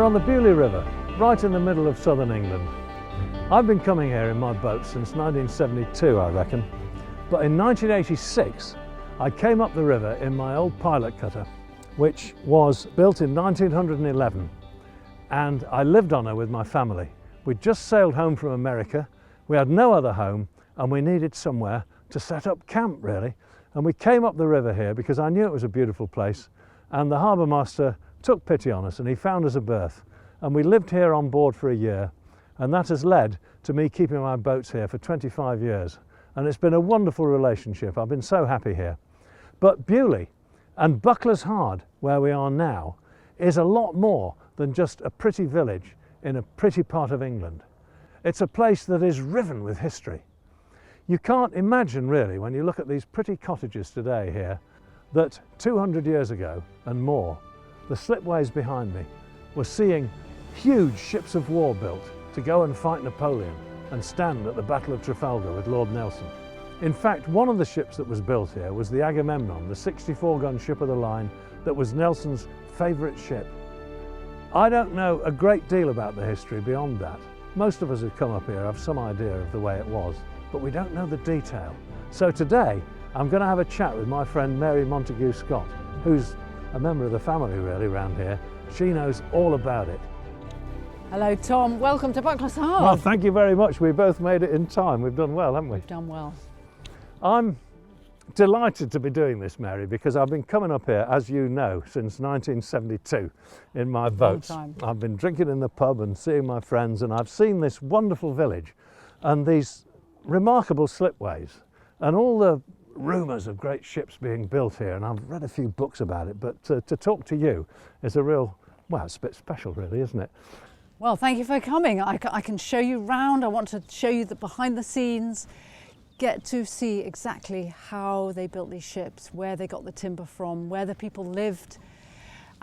on the Beaulieu River, right in the middle of southern England. I've been coming here in my boat since 1972, I reckon, but in 1986 I came up the river in my old pilot cutter, which was built in 1911, and I lived on her with my family. We'd just sailed home from America, we had no other home, and we needed somewhere to set up camp, really. And we came up the river here because I knew it was a beautiful place, and the harbour master took pity on us and he found us a berth. And we lived here on board for a year, and that has led to me keeping my boats here for 25 years. And it's been a wonderful relationship. I've been so happy here. But Beaulieu and Buckler's Hard, where we are now, is a lot more than just a pretty village in a pretty part of England. It's a place that is riven with history. You can't imagine really, when you look at these pretty cottages today here, that 200 years ago and more, the Slipways behind me were seeing huge ships of war built to go and fight Napoleon and stand at the Battle of Trafalgar with Lord Nelson. In fact, one of the ships that was built here was the Agamemnon, the 64-gun ship of the line that was Nelson's favourite ship. I don't know a great deal about the history beyond that. Most of us who come up here have some idea of the way it was, but we don't know the detail. So today, I'm going to have a chat with my friend Mary Montague Scott, who's a member of the family really around here. She knows all about it. Hello Tom, welcome to Buckler's Hard. Well, thank you very much. We both made it in time. We've done well, haven't we? We've done well. I'm delighted to be doing this, Mary, because I've been coming up here, as you know, since 1972 in my boats. I've been drinking in the pub and seeing my friends, and I've seen this wonderful village and these remarkable slipways and all the rumours of great ships being built here, and I've read a few books about it, but to talk to you is a real, well, it's a bit special really, isn't it? Well, thank you for coming. I can show you round. I want to show you the behind the scenes, get to see exactly how they built these ships, where they got the timber from, where the people lived,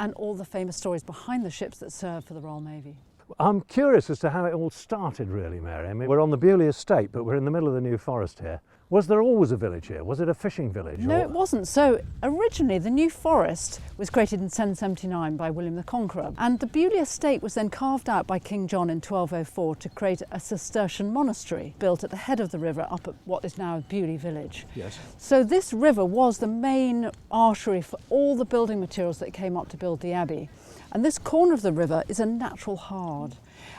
and all the famous stories behind the ships that served for the Royal Navy. I'm curious as to how it all started really, Mary. I mean, we're on the Beaulieu estate, but we're in the middle of the New Forest here. Was there always a village here? Was it a fishing village? No, it wasn't. So originally the New Forest was created in 1079 by William the Conqueror, and the Beaulieu estate was then carved out by King John in 1204 to create a Cistercian monastery built at the head of the river up at what is now Beaulieu village. Yes. So this river was the main artery for all the building materials that came up to build the abbey. And this corner of the river is a natural hard.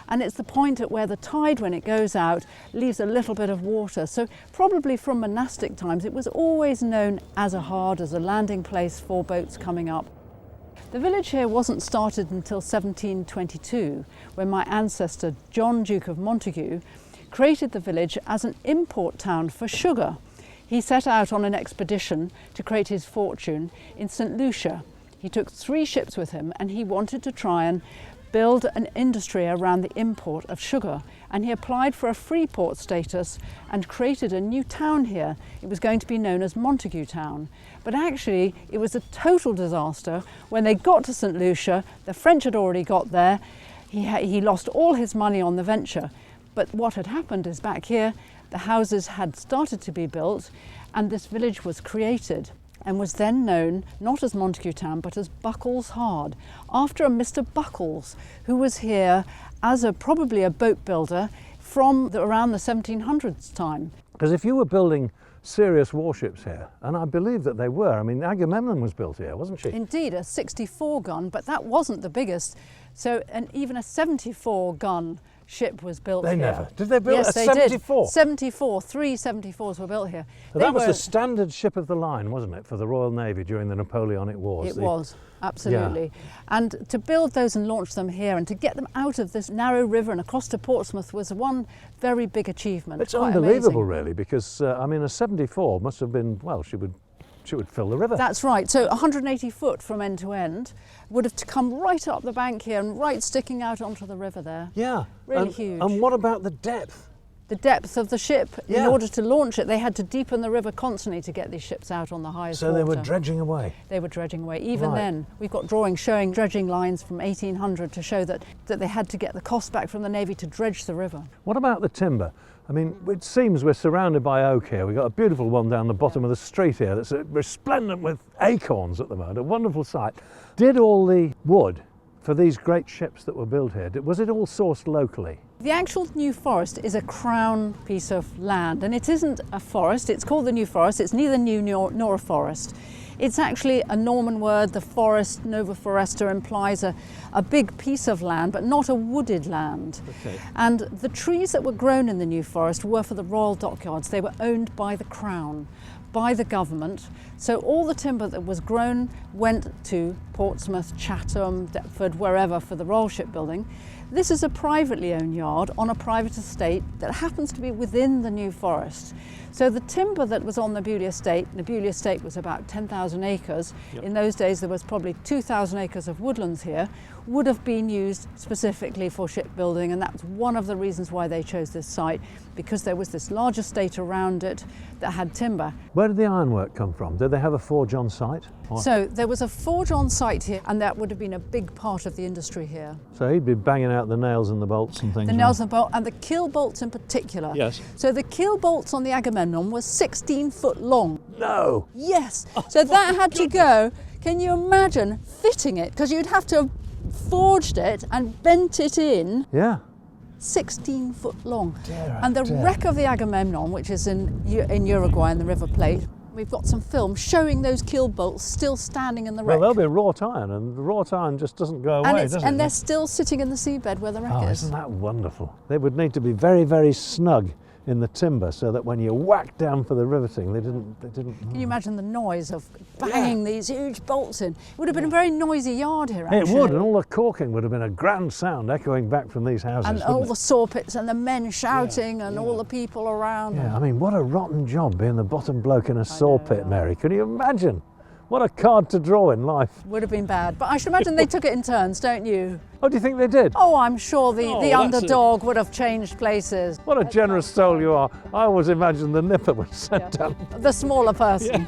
And it's the point at where the tide, when it goes out, leaves a little bit of water. So probably from monastic times, it was always known as a hard, as a landing place for boats coming up. The village here wasn't started until 1722, when my ancestor, John Duke of Montague, created the village as an import town for sugar. He set out on an expedition to create his fortune in St. Lucia. He took 3 ships with him, and he wanted to try and build an industry around the import of sugar, and he applied for a free port status and created a new town here. It was going to be known as Montague Town, but actually it was a total disaster. When they got to St. Lucia, the French had already got there. He lost all his money on the venture, but what had happened is back here the houses had started to be built and this village was created, and was then known not as Montague Town but as Buckles Hard, after a Mr. Buckles, who was here as probably a boat builder from around the 1700s time. Because if you were building serious warships here, and I believe that they were, I mean Agamemnon was built here, wasn't she? Indeed, a 64-gun, but that wasn't the biggest. So even a 74-gun ship was built here. Never. Did they build yes, a they 74? Did. 74, 3 74s were built here. That was the standard ship of the line, wasn't it, for the Royal Navy during the Napoleonic Wars? It was, absolutely. Yeah. And to build those and launch them here and to get them out of this narrow river and across to Portsmouth was one very big achievement. It's unbelievable, really, because, I mean, a 74 must have been, well, she would fill the river. That's right. So 180 foot from end to end would have come right up the bank here and right sticking out onto the river there. Yeah. Really huge. And what about the depth? The depth of the ship. Yeah. In order to launch it, they had to deepen the river constantly to get these ships out on the highest water. So they were dredging away? They were dredging away. Even then, we've got drawings showing dredging lines from 1800 to show that they had to get the cost back from the Navy to dredge the river. What about the timber? I mean, it seems we're surrounded by oak here. We've got a beautiful one down the bottom of the street here that's resplendent with acorns at the moment, a wonderful sight. Did all the wood for these great ships that were built here? Was it all sourced locally? The actual New Forest is a crown piece of land, and it isn't a forest. It's called the New Forest. It's neither new nor a forest. It's actually a Norman word. The forest, Nova Foresta, implies a big piece of land, but not a wooded land. Okay. And the trees that were grown in the New Forest were for the royal dockyards. They were owned by the Crown, by the government. So all the timber that was grown went to Portsmouth, Chatham, Deptford, wherever for the royal shipbuilding. This is a privately owned yard on a private estate that happens to be within the New Forest. So the timber that was on the Beaulieu estate, the Beaulieu estate was about 10,000 acres. Yep. In those days there was probably 2,000 acres of woodlands here, would have been used specifically for shipbuilding, and that's one of the reasons why they chose this site, because there was this large estate around it that had timber. Where did the ironwork come from? Did they have a forge on site? Or- So there was a forge on site here, and that would have been a big part of the industry here. So he'd be banging out the nails and the bolts and things. The nails and bolt, and the keel bolts in particular. Yes. So the keel bolts on the Agamemnon was 16 foot long. No! Yes. So that had to go. Can you imagine fitting it? Because you'd have to have forged it and bent it in. Yeah. 16 foot long. Dear, And the dear. wreck of the Agamemnon, which is in Uruguay in the River Plate, we've got some film showing those keel bolts still standing in the wreck. Well, they'll be wrought iron, and the wrought iron just doesn't go away, does it? And they're still sitting in the seabed where the wreck Oh, is. isn't that wonderful? They would need to be very, very snug in the timber so that when you whack down for the riveting, they didn't. Can you imagine the noise of banging these huge bolts in? It would have been a very noisy yard here, actually. It would, and all the caulking would have been a grand sound echoing back from these houses. And wouldn't all it? the saw pits and the men shouting and all the people around. Yeah, I mean, what a rotten job being the bottom bloke in a saw pit, Mary. Can you imagine? What a card to draw in life. Would have been bad. But I should imagine they took it in turns, don't you? Oh, do you think they did? Oh, I'm sure the that's underdog would have changed places. What a generous soul you are. I always imagined the nipper was sent down. The smaller person.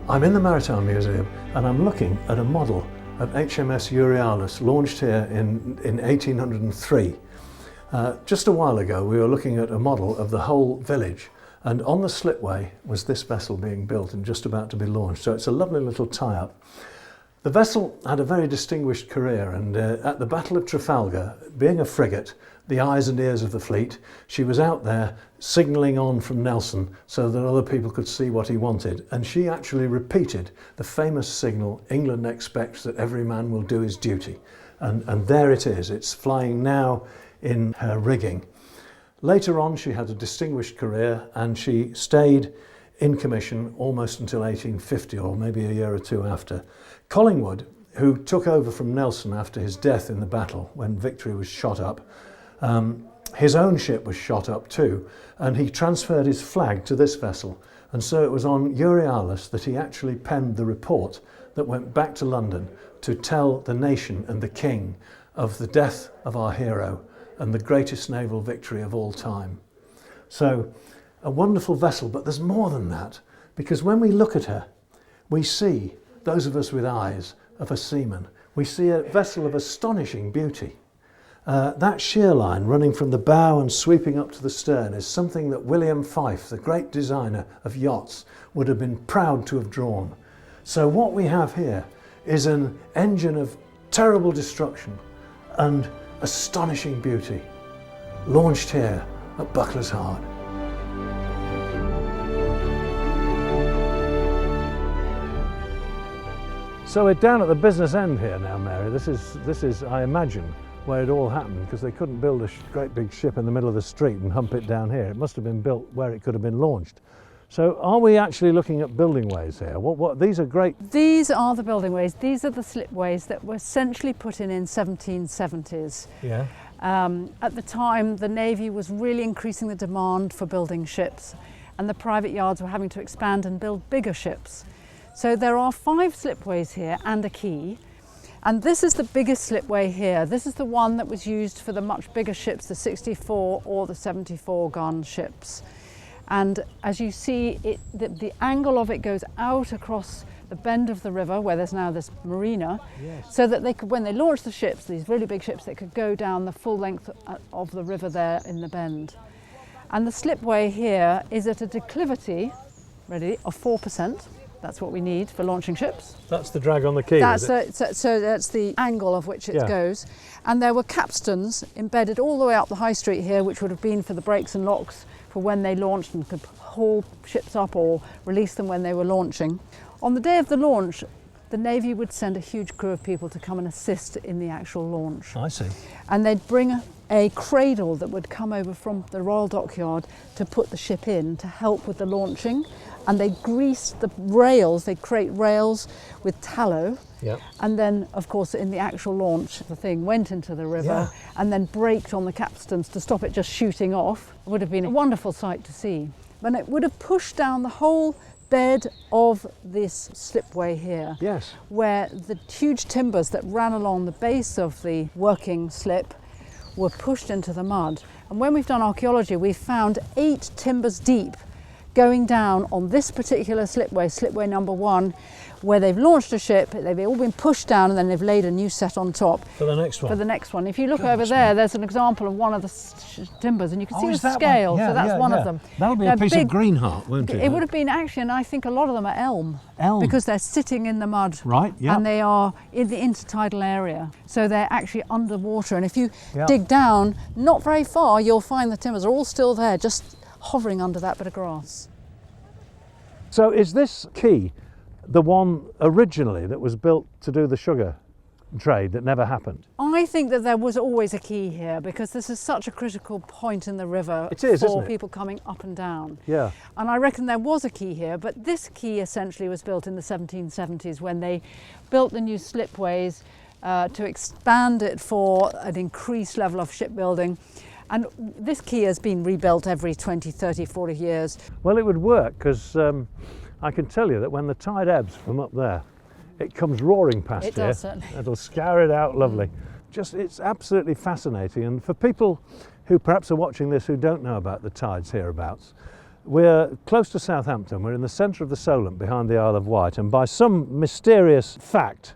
I'm in the Maritime Museum and I'm looking at a model of HMS Euryalus, launched here in 1803. Just a while ago we were looking at a model of the whole village, and on the slipway was this vessel being built and just about to be launched, so it's a lovely little tie-up. The vessel had a very distinguished career, and at the Battle of Trafalgar, being a frigate, the eyes and ears of the fleet, she was out there signalling on from Nelson so that other people could see what he wanted, and she actually repeated the famous signal, "England expects that every man will do his duty," and there it is. It's flying now in her rigging. Later on she had a distinguished career, and she stayed in commission almost until 1850, or maybe a year or two after. Collingwood, who took over from Nelson after his death in the battle when Victory was shot up, his own ship was shot up too, and he transferred his flag to this vessel, and so it was on Euryalus that he actually penned the report that went back to London to tell the nation and the king of the death of our hero and the greatest naval victory of all time. So a wonderful vessel, but there's more than that, because when we look at her, we see, those of us with eyes of a seaman, we see a vessel of astonishing beauty. That sheer line running from the bow and sweeping up to the stern is something that William Fyfe, the great designer of yachts, would have been proud to have drawn. So what we have here is an engine of terrible destruction and astonishing beauty, launched here at Buckler's Hard. So we're down at the business end here now, Mary. This is, I imagine, where it all happened, because they couldn't build a great big ship in the middle of the street and hump it down here. It must have been built where it could have been launched. So are we actually looking at building ways here? What these are great. These are the building ways. These are the slipways that were essentially put in 1770s. Yeah. At the time, the Navy was really increasing the demand for building ships, and the private yards were having to expand and build bigger ships. So there are 5 slipways here and a quay. And this is the biggest slipway here. This is the one that was used for the much bigger ships, the 64 or the 74 gun ships. And as you see, the angle of it goes out across the bend of the river where there's now this marina, Yes. so that they could, when they launched the ships, these really big ships, they could go down the full length of the river there in the bend. And the slipway here is at a declivity, ready, of 4%. That's what we need for launching ships. That's the drag on the quay, is it? So that's the angle of which it Yeah. goes. And there were capstans embedded all the way up the high street here, which would have been for the brakes and locks for when they launched and could haul ships up or release them when they were launching. On the day of the launch, the Navy would send a huge crew of people to come and assist in the actual launch. I see. And they'd bring a cradle that would come over from the Royal Dockyard to put the ship in to help with the launching. And they greased the rails, they'd create rails with tallow. Yeah. And then, of course, in the actual launch, the thing went into the river and then braked on the capstans to stop it just shooting off. It would have been a wonderful sight to see. And it would have pushed down the whole bed of this slipway here. Yes. Where the huge timbers that ran along the base of the working slip were pushed into the mud. And when we've done archaeology, we've found 8 timbers deep going down on this particular slipway, slipway number 1, where they've launched a ship, they've all been pushed down and then they've laid a new set on top. For the next one? For the next one. If you look over there, there's an example of one of the timbers and you can see the scale, so that's one of them. That'll be They're a piece big, of greenheart, won't it? It would have been actually, and I think a lot of them are elm. Elm. Because they're sitting in the mud. Right, yeah. And they are in the intertidal area. So they're actually underwater. And if you Yeah. dig down, not very far, you'll find the timbers are all still there, just hovering under that bit of grass. So is this quay the one originally that was built to do the sugar trade that never happened? I think that there was always a quay here because this is such a critical point in the river It is, for isn't it? people coming up and down. Yeah. And I reckon there was a quay here, but this quay essentially was built in the 1770s when they built the new slipways to expand it for an increased level of shipbuilding. And this quay has been rebuilt every 20, 30, 40 years. Well, it would work because I can tell you that when the tide ebbs from up there, it comes roaring past It here. does, certainly. It'll scour it out lovely. Just, it's absolutely fascinating. And for people who perhaps are watching this who don't know about the tides hereabouts, we're close to Southampton. We're in the centre of the Solent behind the Isle of Wight. And by some mysterious fact,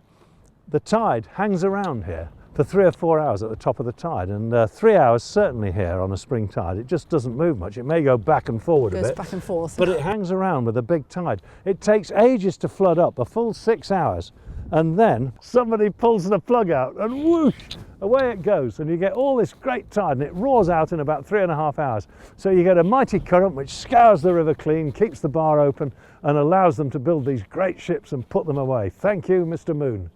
the tide hangs around here for 3 or 4 hours at the top of the tide, and 3 hours certainly here on a spring tide. It just doesn't move much. It may go back and forward a Goes bit, back and forth. but it hangs around with a big tide. It takes ages to flood up, a full 6 hours, and then somebody pulls the plug out and whoosh, away it goes, and you get all this great tide, and it roars out in about 3.5 hours. So you get a mighty current which scours the river clean, keeps the bar open, and allows them to build these great ships and put them away. Thank you, Mr. Moon.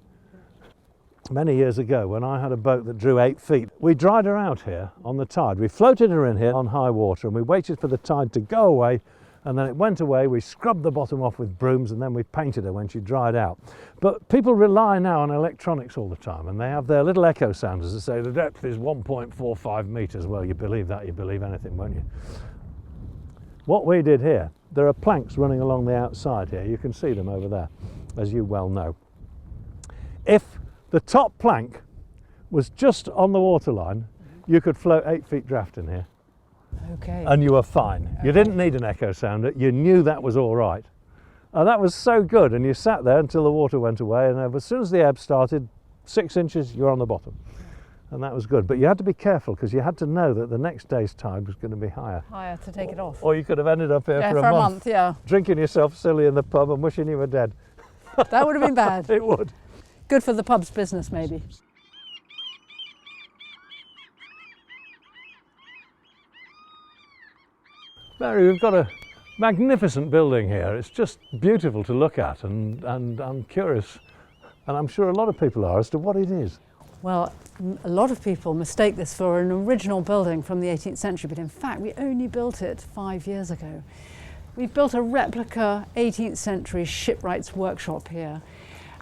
Many years ago, when I had a boat that drew 8 feet, we dried her out here on the tide. We floated her in here on high water and we waited for the tide to go away, and then it went away. We scrubbed the bottom off with brooms and then we painted her when she dried out. But people rely now on electronics all the time, and they have their little echo sounders that say the depth is 1.45 metres. Well, you believe that, you believe anything, won't you? What we did here, there are planks running along the outside here. You can see them over there, as you well know. If the top plank was just on the waterline, you could float 8 feet draft in here. Okay. And you were fine. You didn't need an echo sounder. You knew that was all right. And that was so good. And you sat there until the water went away. And as soon as the ebb started, 6 inches, you're on the bottom. And that was good. But you had to be careful because you had to know that the next day's tide was going to be higher. Higher to take it off. Or you could have ended up here Yeah, for a month, yeah. drinking yourself silly in the pub and wishing you were dead. That would have been bad. It would. Good for the pub's business, maybe. Mary, we've got a magnificent building here. It's just beautiful to look at, and I'm curious, and I'm sure a lot of people are, as to what it is. Well, a lot of people mistake this for an original building from the 18th century, but in fact we only built it 5 years ago. We've built a replica 18th century shipwrights workshop here,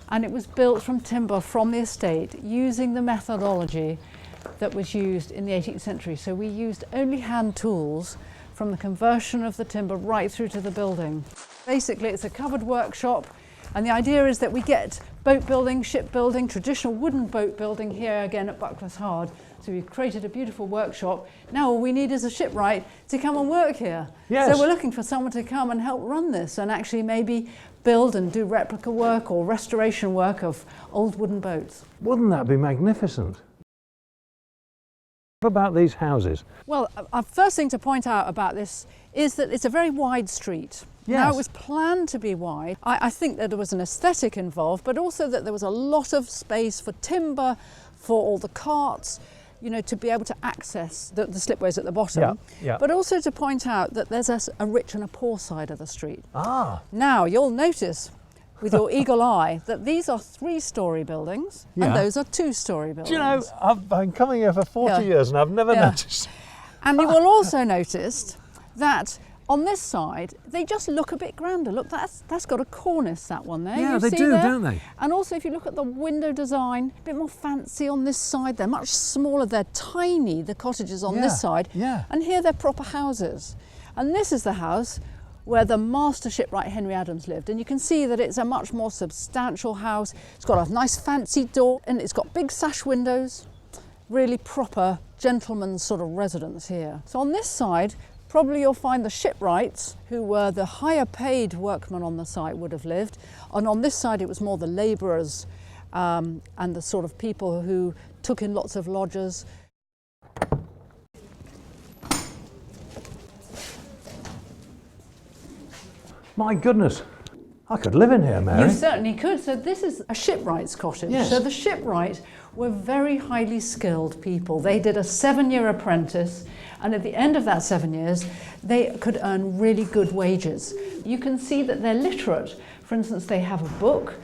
and it was built from timber from the estate using the methodology that was used in the 18th century. So we used only hand tools from the conversion of the timber right through to the building. Basically, it's a covered workshop And the idea is that we get boat building, ship building, traditional wooden boat building here again at Bucklers Hard. So we've created a beautiful workshop. Now all we need is a shipwright to come and work here. Yes. So we're looking for someone to come and help run this and actually maybe build and do replica work or restoration work of old wooden boats. Wouldn't that be magnificent? What about these houses? Well, first thing to point out about this is that it's a very wide street. Yes. Now, it was planned to be wide. I think that there was an aesthetic involved, but also that there was a lot of space for timber, for all the carts, you know, to be able to access the slipways at the bottom. Yeah, yeah. But also to point out that there's a rich and a poor side of the street. Ah. Now, you'll notice with your eagle eye that these are 3-storey buildings Yeah. and those are 2-storey buildings. Do you know, I've been coming here for 40 Yeah. years and I've never Yeah. noticed. And you will also notice that on this side, they just look a bit grander. Look, that's got a cornice, that one there. Yeah, You they see do, there? don't they? And also, if you look at the window design, a bit more fancy on this side. They're much smaller. They're tiny, the cottages on this side. Yeah. And here they're proper houses. And this is the house where the master shipwright Henry Adams lived. And you can see that it's a much more substantial house. It's got a nice fancy door and it's got big sash windows. Really proper gentleman's sort of residence here. So on this side, probably you'll find the shipwrights, who were the higher paid workmen on the site, would have lived. And on this side, it was more the labourers and the sort of people who took in lots of lodgers. My goodness, I could live in here, Mary. You certainly could. So this is a shipwright's cottage. Yes. So the shipwrights were very highly skilled people. They did a 7-year apprentice, and at the end of that 7 years, they could earn really good wages. You can see that they're literate. For instance, they have a book,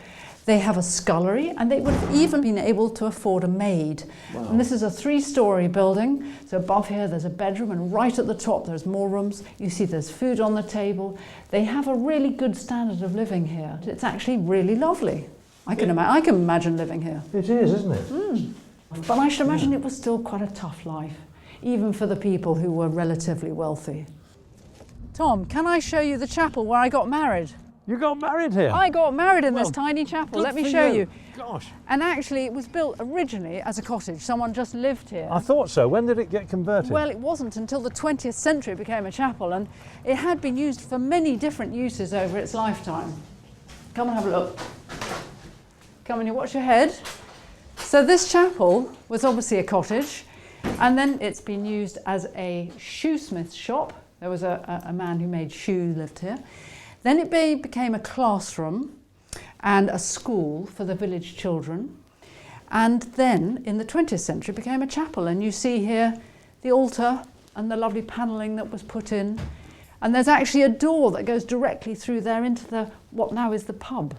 they have a scullery, and they would have even been able to afford a maid. Wow. And this is a 3-storey building. So above here, there's a bedroom, and right at the top, there's more rooms. You see there's food on the table. They have a really good standard of living here. It's actually really lovely. I can imagine living here. It is, isn't it? But I should imagine it was still quite a tough life, even for the people who were relatively wealthy. Tom, can I show you the chapel where I got married? You got married here? I got married in this Well, tiny chapel. good Let me for show you. Gosh. And actually, it was built originally as a cottage. Someone just lived here. I thought so. When did it get converted? Well, it wasn't until the 20th century it became a chapel, and it had been used for many different uses over its lifetime. Come and have a look. Come and you watch your head. So this chapel was obviously a cottage, and then it's been used as a shoesmith shop. There was a man who made shoes lived here. Then it became a classroom and a school for the village children. And then in the 20th century it became a chapel, and you see here the altar and the lovely panelling that was put in. And there's actually a door that goes directly through there into what now is the pub.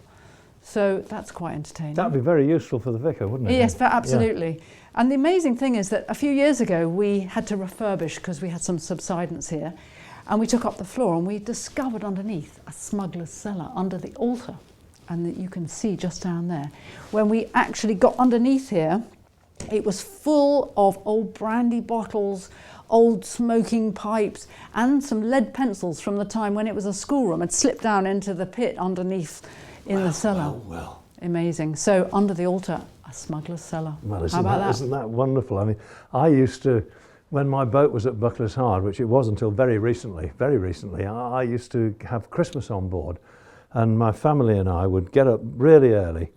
So that's quite entertaining. That'd be very useful for the vicar, wouldn't it? Yes, absolutely. Yeah. And the amazing thing is that a few years ago we had to refurbish because we had some subsidence here. And we took up the floor and we discovered underneath a smuggler's cellar under the altar. And that you can see just down there. When we actually got underneath here, it was full of old brandy bottles, old smoking pipes, and some lead pencils from the time when it was a schoolroom. Had slipped down into the pit underneath in the cellar. Well. Amazing. So under the altar, a smuggler's cellar. Well, How about that? Isn't that wonderful? I mean, I used to, when my boat was at Bucklers Hard, which it was until very recently, I used to have Christmas on board. And my family and I would get up really early,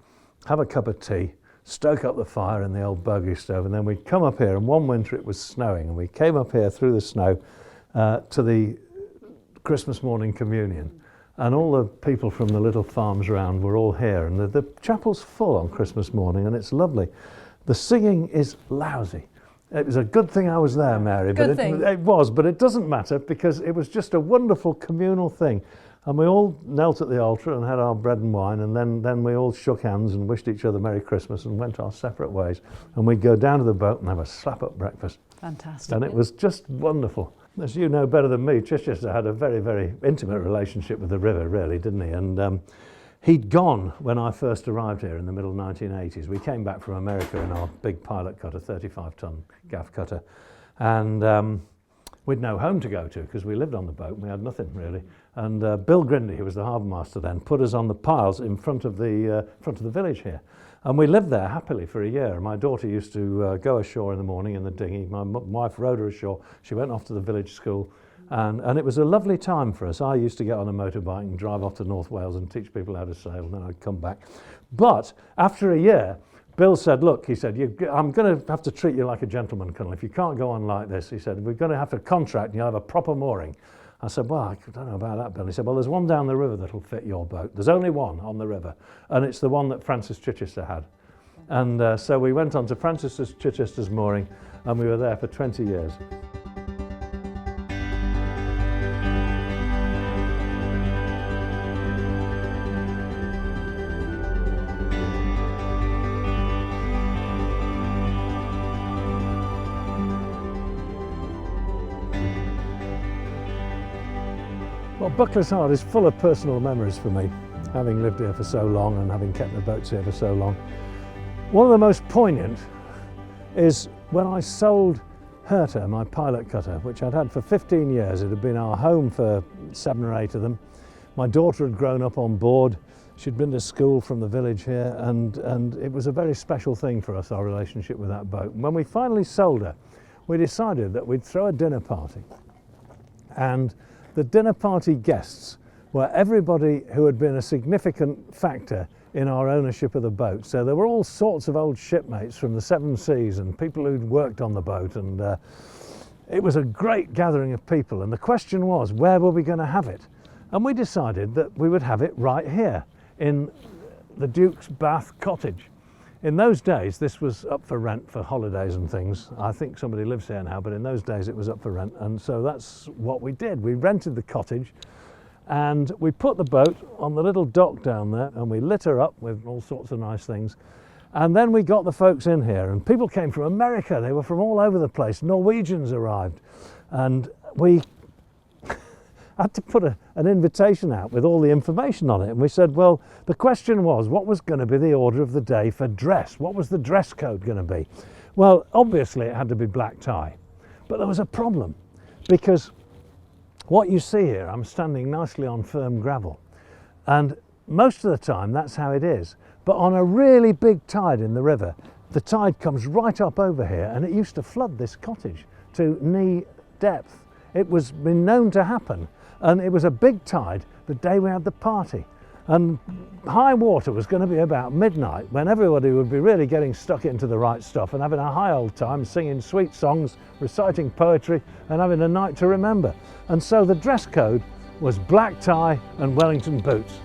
have a cup of tea, stoke up the fire in the old bogey stove, and then we'd come up here. And one winter it was snowing, and we came up here through the snow to the Christmas morning communion. And all the people from the little farms around were all here, and the chapel's full on Christmas morning, and it's lovely. The singing is lousy. It was a good thing I was there, Mary. Good but thing. It was, but it doesn't matter because it was just a wonderful communal thing. And we all knelt at the altar and had our bread and wine, and then we all shook hands and wished each other Merry Christmas and went our separate ways. And we'd go down to the boat and have a slap-up breakfast. Fantastic. And it was just wonderful. As you know better than me, Chichester had a very, very intimate relationship with the river, really, didn't he? And he'd gone when I first arrived here in the middle 1980s. We came back from America in our big pilot cutter, 35-ton gaff cutter. And we'd no home to go to because we lived on the boat and we had nothing really. And Bill Grindy, who was the harbour master then, put us on the piles in front of the village here. And we lived there happily for a year. My daughter used to go ashore in the morning in the dinghy. My wife rowed her ashore. She went off to the village school. And it was a lovely time for us. I used to get on a motorbike and drive off to North Wales and teach people how to sail, and then I'd come back. But after a year, Bill said, look, he said, I'm going to have to treat you like a gentleman, Cunliffe. You can't go on like this. He said, we're going to have to contract and you'll have a proper mooring. I said, well, I don't know about that, Bill. He said, well, there's one down the river that'll fit your boat. There's only one on the river, and it's the one that Francis Chichester had. And so we went on to Francis Chichester's mooring, and we were there for 20 years. Well, Buckler's Heart is full of personal memories for me, having lived here for so long and having kept the boats here for so long. One of the most poignant is when I sold Herta, my pilot cutter, which I'd had for 15 years. It had been our home for 7 or 8 of them. My daughter had grown up on board. She'd been to school from the village here, and it was a very special thing for us, our relationship with that boat. And when we finally sold her, we decided that we'd throw a dinner party. And the dinner party guests were everybody who had been a significant factor in our ownership of the boat. So there were all sorts of old shipmates from the 7 seas and people who'd worked on the boat, and it was a great gathering of people. And the question was, where were we going to have it? And we decided that we would have it right here in the Duke's Bath cottage. In those days, this was up for rent for holidays and things. I think somebody lives here now, but in those days it was up for rent. And so that's what we did. We rented the cottage and we put the boat on the little dock down there and we lit her up with all sorts of nice things. And then we got the folks in here, and people came from America. They were from all over the place. Norwegians arrived. And we had to put an invitation out with all the information on it. And we said, well, the question was, what was going to be the order of the day for dress? What was the dress code going to be? Well, obviously it had to be black tie. But there was a problem, because what you see here, I'm standing nicely on firm gravel. And most of the time that's how it is. But on a really big tide in the river, the tide comes right up over here, and it used to flood this cottage to knee depth. It was been known to happen. And it was a big tide the day we had the party. And high water was going to be about midnight, when everybody would be really getting stuck into the right stuff and having a high old time, singing sweet songs, reciting poetry, and having a night to remember. And so the dress code was black tie and Wellington boots.